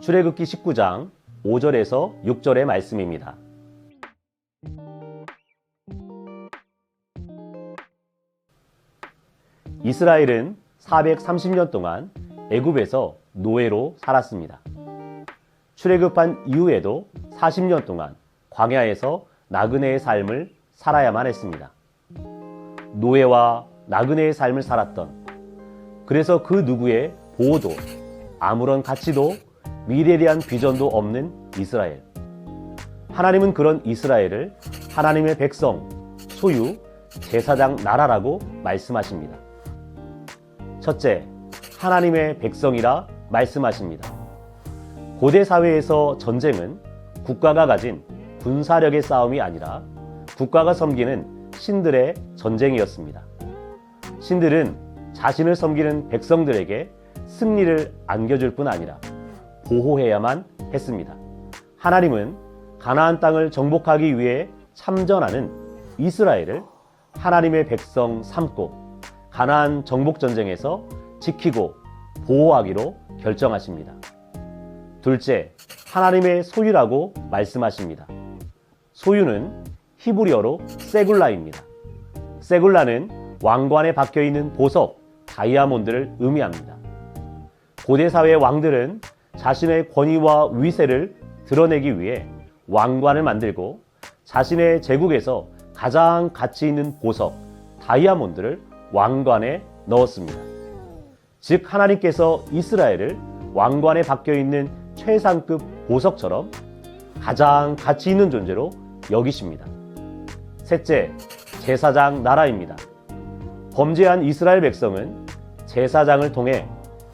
출애굽기 19장 5절에서 6절의 말씀입니다. 이스라엘은 430년 동안 애굽에서 노예로 살았습니다. 출애굽한 이후에도 40년 동안 광야에서 나그네의 삶을 살아야만 했습니다. 노예와 나그네의 삶을 살았던, 그래서 그 누구의 보호도 아무런 가치도 미래에 대한 비전도 없는 이스라엘. 하나님은 그런 이스라엘을 하나님의 백성, 소유, 제사장 나라라고 말씀하십니다. 첫째, 하나님의 백성이라 말씀하십니다. 고대 사회에서 전쟁은 국가가 가진 군사력의 싸움이 아니라 국가가 섬기는 신들의 전쟁이었습니다. 신들은 자신을 섬기는 백성들에게 승리를 안겨줄 뿐 아니라 보호해야만 했습니다. 하나님은 가나안 땅을 정복하기 위해 참전하는 이스라엘을 하나님의 백성 삼고 가나안 정복 전쟁에서 지키고 보호하기로 결정하십니다. 둘째, 하나님의 소유라고 말씀하십니다. 소유는 히브리어로 세굴라입니다. 세굴라는 왕관에 박혀있는 보석, 다이아몬드를 의미합니다. 고대 사회의 왕들은 자신의 권위와 위세를 드러내기 위해 왕관을 만들고 자신의 제국에서 가장 가치 있는 보석, 다이아몬드를 왕관에 넣었습니다. 즉 하나님께서 이스라엘을 왕관에 박혀있는 최상급 보석처럼 가장 가치 있는 존재로 여기십니다. 셋째, 제사장 나라입니다. 범죄한 이스라엘 백성은 제사장을 통해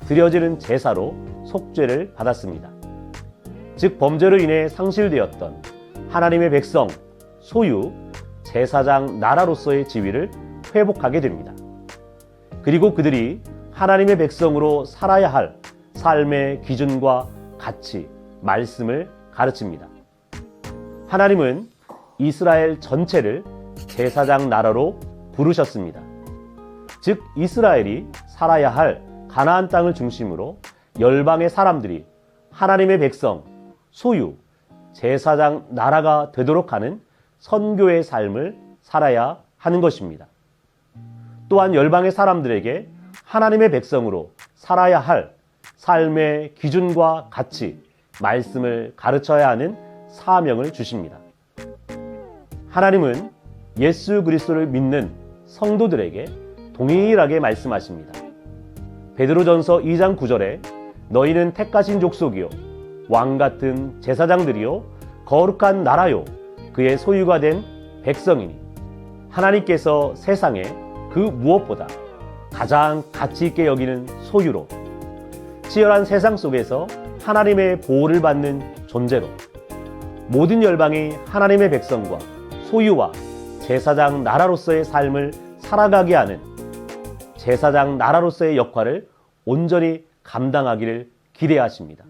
드려지는 제사로 속죄를 받았습니다. 즉 범죄로 인해 상실되었던 하나님의 백성, 소유, 제사장 나라로서의 지위를 회복하게 됩니다. 그리고 그들이 하나님의 백성으로 살아야 할 삶의 기준과 가치, 말씀을 가르칩니다. 하나님은 이스라엘 전체를 제사장 나라로 부르셨습니다. 즉 이스라엘이 살아야 할 가나안 땅을 중심으로 열방의 사람들이 하나님의 백성, 소유, 제사장 나라가 되도록 하는 선교의 삶을 살아야 하는 것입니다. 또한 열방의 사람들에게 하나님의 백성으로 살아야 할 삶의 기준과 가치, 말씀을 가르쳐야 하는 사명을 주십니다. 하나님은 예수 그리스도를 믿는 성도들에게 동일하게 말씀하십니다. 베드로전서 2장 9절에 너희는 택하신 족속이요 왕 같은 제사장들이요 거룩한 나라요 그의 소유가 된 백성이니 하나님께서 세상에 그 무엇보다 가장 가치 있게 여기는 소유로 치열한 세상 속에서 하나님의 보호를 받는 존재로 모든 열방이 하나님의 백성과 소유와 제사장 나라로서의 삶을 살아가게 하는 제사장 나라로서의 역할을 온전히 감당하기를 기대하십니다.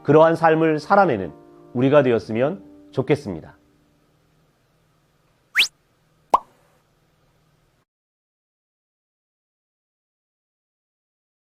그러한 삶을 살아내는 우리가 되었으면 좋겠습니다.